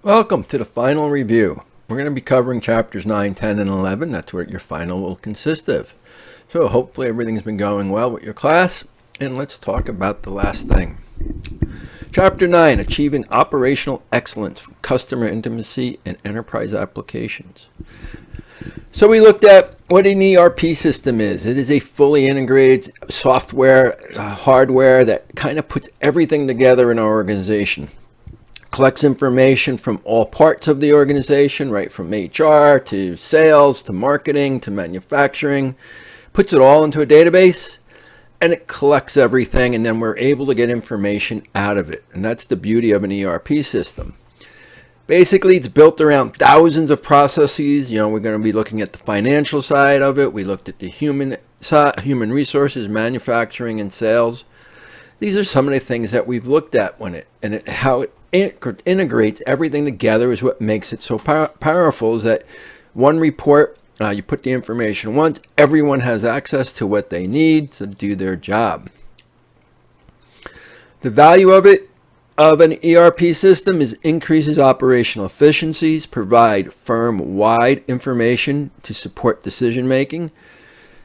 Welcome to the final review. We're going to be covering chapters 9, 10, and 11. That's what your final will consist of. So hopefully everything's been going well with your class. And let's talk about the last thing. Chapter 9, Achieving Operational Excellence from Customer Intimacy and Enterprise Applications. So we looked at what an ERP system is. It is a fully integrated software, hardware that kind of puts everything together in our organization. Collects information from all parts of the organization, right from HR to sales to marketing to manufacturing, puts it all into a database, and it collects everything, and then we're able to get information out of it. And that's the beauty of an ERP system. Basically, it's built around thousands of processes. We're going to be looking at the financial side of it. We looked at the human side, human resources, manufacturing, and sales. These are some of the things that we've looked at how it integrates everything together is what makes it so powerful. Is that one report, you put the information once, everyone has access to what they need to do their job. The value of an ERP system is increases operational efficiencies, provide firm-wide information to support decision making,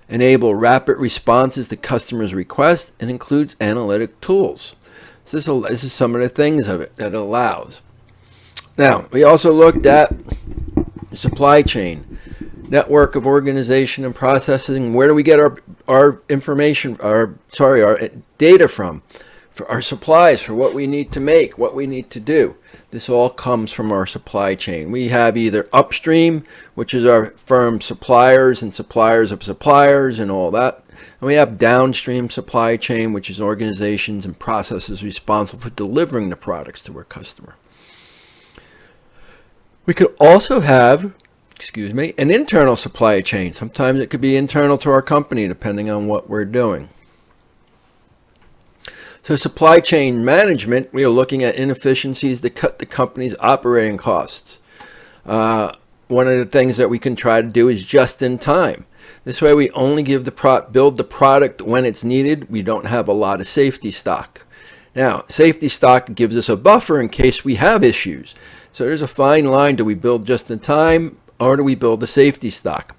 enable rapid responses to customers' requests, and includes analytic tools. So this is some of the things of it that it allows. Now, we also looked at the supply chain, network of organization and processing. Where do we get our information, our data from? For our supplies, for what we need to make, what we need to do. This all comes from our supply chain. We have either upstream, which is our firm suppliers and suppliers of suppliers and all that. And we have downstream supply chain, which is organizations and processes responsible for delivering the products to our customer. We could also have, an internal supply chain. Sometimes it could be internal to our company, depending on what we're doing. So supply chain management, we are looking at inefficiencies that cut the company's operating costs. One of the things that we can try to do is just in time. This way we only build the product when it's needed. We don't have a lot of safety stock. Now, safety stock gives us a buffer in case we have issues. So there's a fine line. Do we build just in time or do we build a safety stock?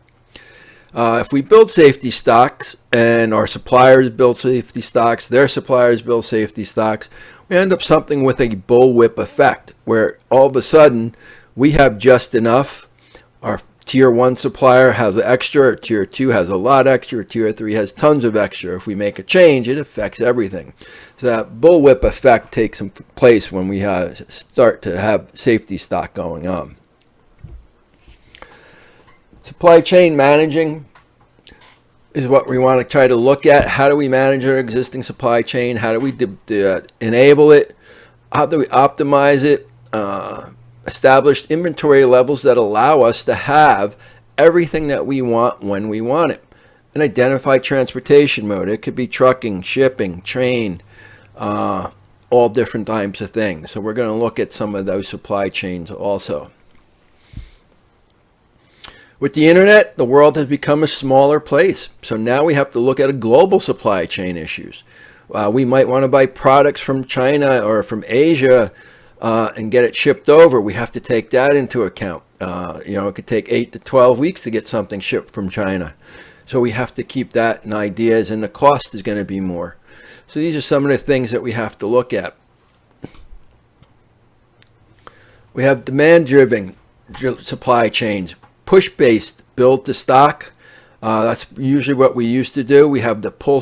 If we build safety stocks and our suppliers build safety stocks, their suppliers build safety stocks, we end up something with a bullwhip effect where all of a sudden we have just enough. Our tier 1 supplier has extra, tier 2 has a lot extra, tier 3 has tons of extra. If we make a change, it affects everything. So that bullwhip effect takes place when we start to have safety stock going on. Supply chain managing is what we want to try to look at. How do we manage our existing supply chain? How do we enable it? How do we optimize it? Establish inventory levels that allow us to have everything that we want when we want it. And identify transportation mode. It could be trucking, shipping, train, all different types of things. So we're going to look at some of those supply chains also. With the internet, the world has become a smaller place. So now we have to look at a global supply chain issues. We might want to buy products from China or from Asia and get it shipped over. We have to take that into account. It could take 8 to 12 weeks to get something shipped from China. So we have to keep that in ideas, and the cost is going to be more. So these are some of the things that we have to look at. We have demand-driven supply chains. Push-based build to stock. That's usually what we used to do. We have the pull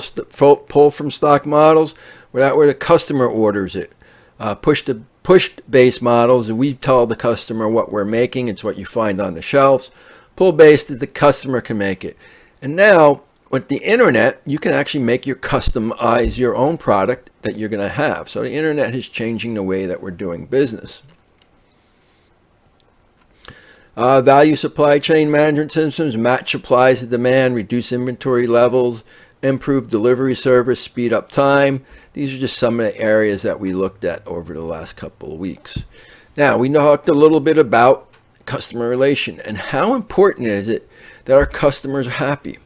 from stock models where the customer orders it. Push-based models, we tell the customer what we're making. It's what you find on the shelves. Pull-based is the customer can make it. And now with the internet, you can actually customize your own product that you're going to have. So the internet is changing the way that we're doing business. Value supply chain management systems, match supplies to demand, reduce inventory levels, improve delivery service, speed up time. These are just some of the areas that we looked at over the last couple of weeks. Now, we talked a little bit about customer relation and how important is it that our customers are happy.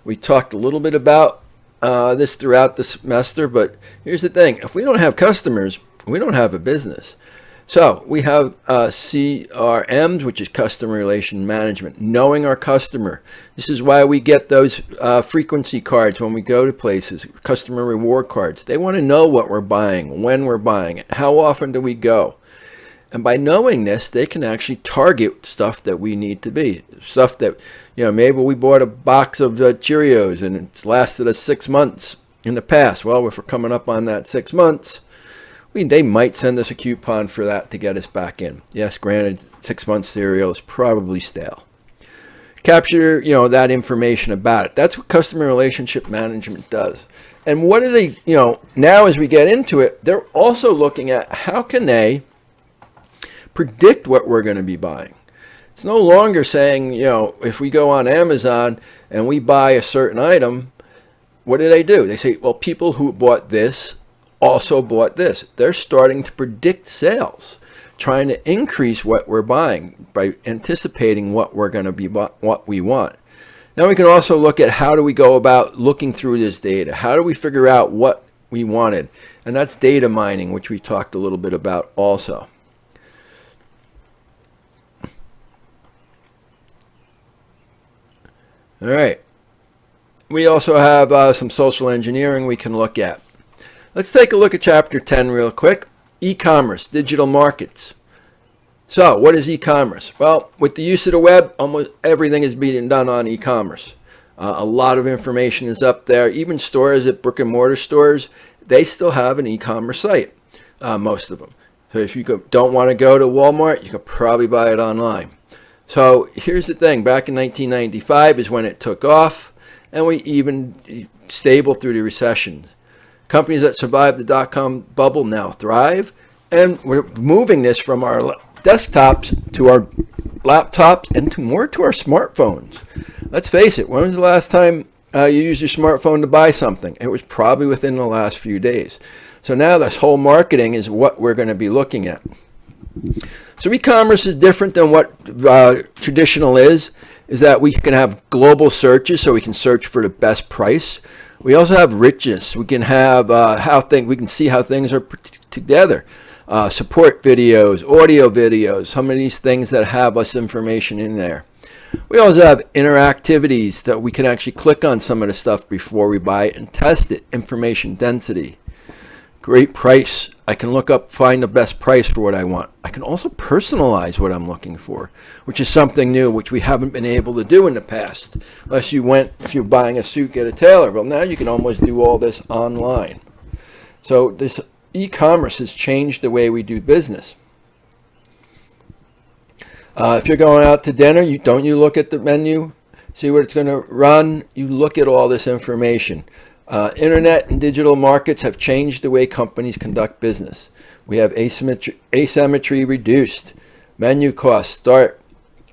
We talked a little bit about this throughout the semester, but here's the thing. If we don't have customers, we don't have a business. So we have CRMs, which is customer relation management, knowing our customer. This is why we get those frequency cards when we go to places, customer reward cards. They want to know what we're buying, when we're buying it, how often do we go. And by knowing this, they can actually target stuff that we need to be. Stuff that, maybe we bought a box of Cheerios and it's lasted us 6 months in the past. Well, if we're coming up on that 6 months, they might send us a coupon for that to get us back in. Yes, granted, 6 months cereal is probably stale. Capture, that information about it. That's what customer relationship management does. And what do they, now as we get into it, they're also looking at how can they predict what we're going to be buying. It's no longer saying, if we go on Amazon and we buy a certain item, what do? They say, well, people who bought this also bought this. They're starting to predict sales, trying to increase what we're buying by anticipating what we're going to be, what we want. Now we can also look at how do we go about looking through this data? How do we figure out what we wanted? And that's data mining, which we talked a little bit about also. All right. We also have some social engineering we can look at. Let's take a look at Chapter 10 real quick. E-commerce, digital markets. So what is e-commerce? Well, with the use of the web, almost everything is being done on e-commerce. A lot of information is up there. Even stores at brick and mortar stores, they still have an e-commerce site, most of them. So if you don't want to go to Walmart, you can probably buy it online. So here's the thing, back in 1995 is when it took off, and we even stable through the recessions. Companies that survived the dot-com bubble now thrive, and we're moving this from our desktops to our laptops and more to our smartphones. Let's face it, when was the last time you used your smartphone to buy something? It was probably within the last few days. So now this whole marketing is what we're going to be looking at. So e-commerce is different than what traditional is that we can have global searches, so we can search for the best price. We also have richness. We can have we can see how things are put together. Support videos, audio videos, some of these things that have us information in there. We also have interactivities that we can actually click on some of the stuff before we buy it and test it. Information density. Great price. I can look up, find the best price for what I want. I can also personalize what I'm looking for, which is something new, which we haven't been able to do in the past. Unless if you're buying a suit, get a tailor. Well, now you can almost do all this online. So this e-commerce has changed the way we do business. If you're going out to dinner, don't you look at the menu, see what it's going to run? You look at all this information. Internet and digital markets have changed the way companies conduct business. We have asymmetry reduced, menu costs start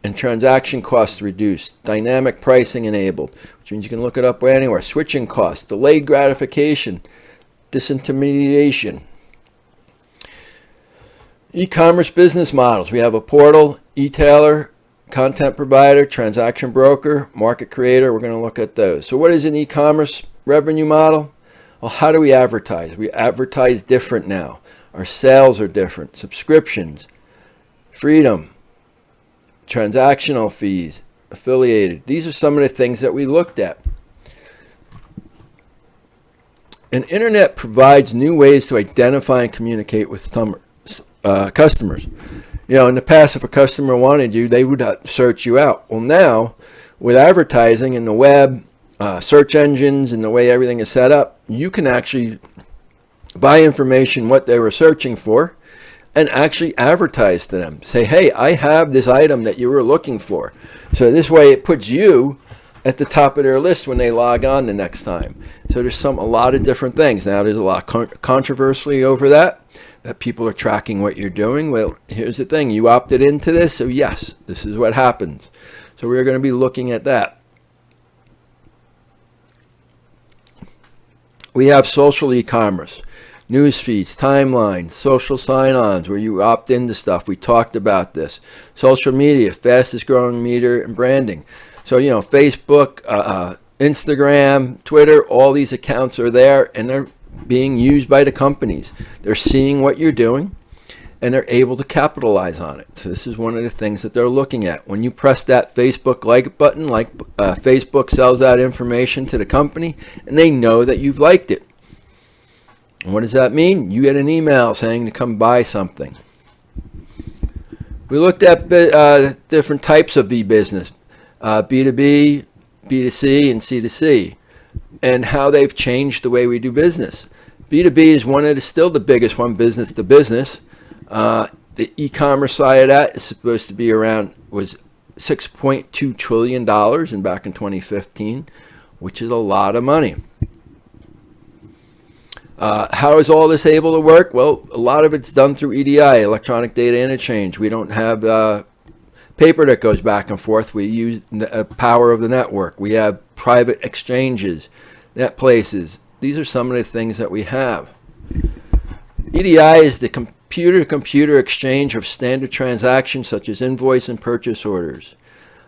and transaction costs reduced, dynamic pricing enabled, which means you can look it up anywhere, switching costs, delayed gratification, disintermediation. E-commerce business models. We have a portal, e-tailer, content provider, transaction broker, market creator. We're going to look at those. So what is an e-commerce revenue model? Well, how do we advertise? We advertise different now. Our sales are different. Subscriptions, freedom, transactional fees, affiliated. These are some of the things that we looked at. And internet provides new ways to identify and communicate with customers. In the past, if a customer wanted you, they would search you out. Well, now, with advertising and the web, search engines and the way everything is set up, you can actually buy information what they were searching for and actually advertise to them. Say, hey, I have this item that you were looking for. So this way it puts you at the top of their list when they log on the next time. So there's a lot of different things. Now there's a lot of controversy over that people are tracking what you're doing. Well, here's the thing. You opted into this, so yes, this is what happens. So we're going to be looking at that. We have social e-commerce, news feeds, timelines, social sign-ons where you opt into stuff. We talked about this. Social media, fastest growing media and branding. So, Facebook, Instagram, Twitter, all these accounts are there and they're being used by the companies. They're seeing what you're doing and they're able to capitalize on it. So this is one of the things that they're looking at. When you press that Facebook like button, Facebook sells that information to the company, and they know that you've liked it. And what does that mean? You get an email saying to come buy something. We looked at different types of e-business, B2B, B2C, and C2C, and how they've changed the way we do business. B2B is still the biggest one, business to business. The e-commerce side of that is supposed to be was $6.2 trillion back in 2015, which is a lot of money. How is all this able to work? Well, a lot of it's done through EDI, electronic data interchange. We don't have paper that goes back and forth. We use the power of the network. We have private exchanges, net places. These are some of the things that we have. EDI is the computer-to-computer exchange of standard transactions such as invoice and purchase orders.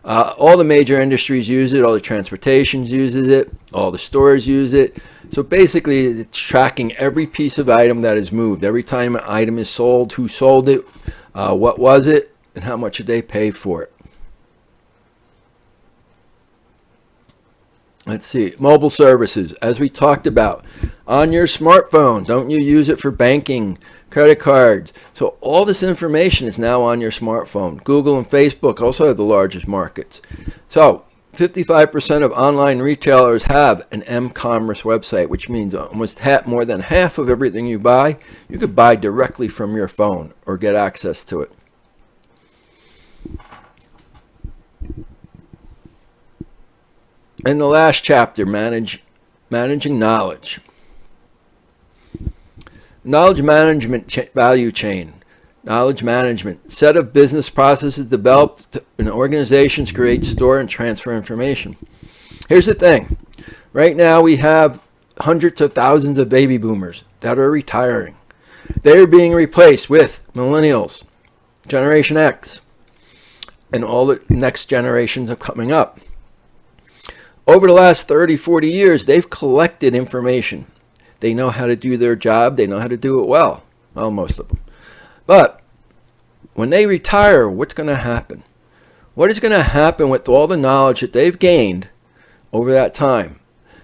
All the major industries use it. All the transportations uses it. All the stores use it. So basically, it's tracking every piece of item that is moved. Every time an item is sold, who sold it, what was it, and how much did they pay for it. Let's see, mobile services, as we talked about, on your smartphone. Don't you use it for banking, credit cards? So all this information is now on your smartphone. Google and Facebook also have the largest markets. So 55% of online retailers have an Ecommerce website, which means almost more than half of everything you buy, you could buy directly from your phone or get access to it. In the last chapter, managing knowledge. Knowledge management value chain. Knowledge management. Set of business processes developed in organizations create, store, and transfer information. Here's the thing. Right now we have hundreds of thousands of baby boomers that are retiring. They're being replaced with millennials, Generation X, and all the next generations are coming up. Over the last 30, 40 years, they've collected information. They know how to do their job. They know how to do it well. Well, most of them. But when they retire, what's going to happen? What is going to happen with all the knowledge that they've gained over that time?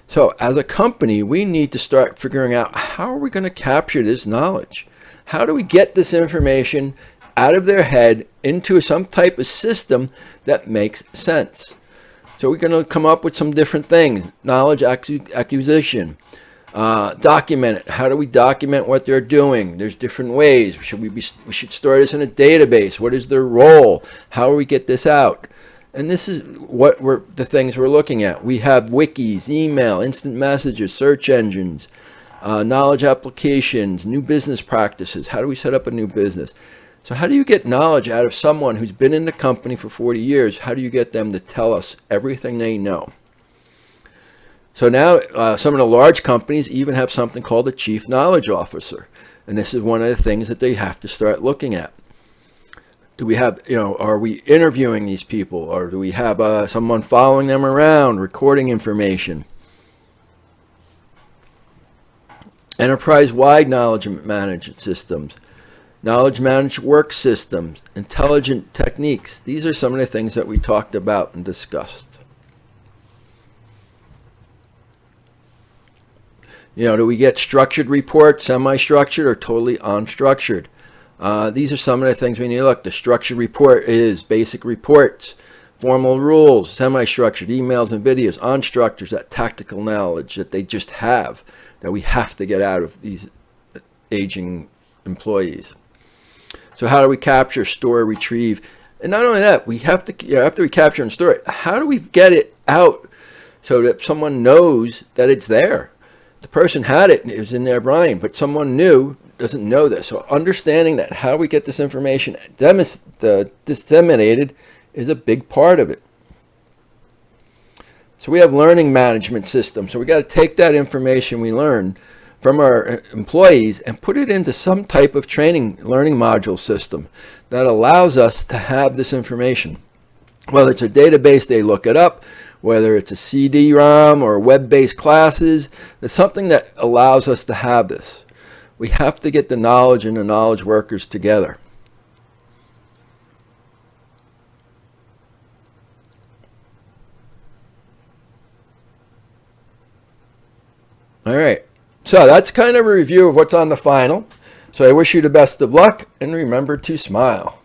So as a company, we need to start figuring out, how are we going to capture this knowledge? How do we get this information out of their head into some type of system that makes sense? So we're going to come up with some different things. Knowledge acquisition. Document it. How do we document what they're doing? There's different ways. We should store this in a database. What is their role? How do we get this out? And this is the things we're looking at. We have wikis, email, instant messages, search engines, knowledge applications, new business practices. How do we set up a new business? So how do you get knowledge out of someone who's been in the company for 40 years? How do you get them to tell us everything they know? So now some of the large companies even have something called a chief knowledge officer. And this is one of the things that they have to start looking at. Do we have, are we interviewing these people? Or do we have someone following them around, recording information? Enterprise-wide knowledge management systems. Knowledge management work systems, intelligent techniques. These are some of the things that we talked about and discussed. Do we get structured reports, semi-structured, or totally unstructured? These are some of the things we need to look. The structured report is basic reports, formal rules, semi-structured emails and videos. Unstructured, that tactical knowledge that they just have, that we have to get out of these aging employees. So how do we capture, store, retrieve? And not only that, we have to, after we capture and store it, how do we get it out so that someone knows that it's there? The person had it, and it was in their brain, but someone new doesn't know this. So understanding that, how do we get this information disseminated, is a big part of it. So we have learning management systems. So we got to take that information we learn from our employees and put it into some type of learning module system that allows us to have this information. Whether it's a database, they look it up, whether it's a CD-ROM or web-based classes, it's something that allows us to have this. We have to get the knowledge and the knowledge workers together. All right, so that's kind of a review of what's on the final. So I wish you the best of luck, and remember to smile.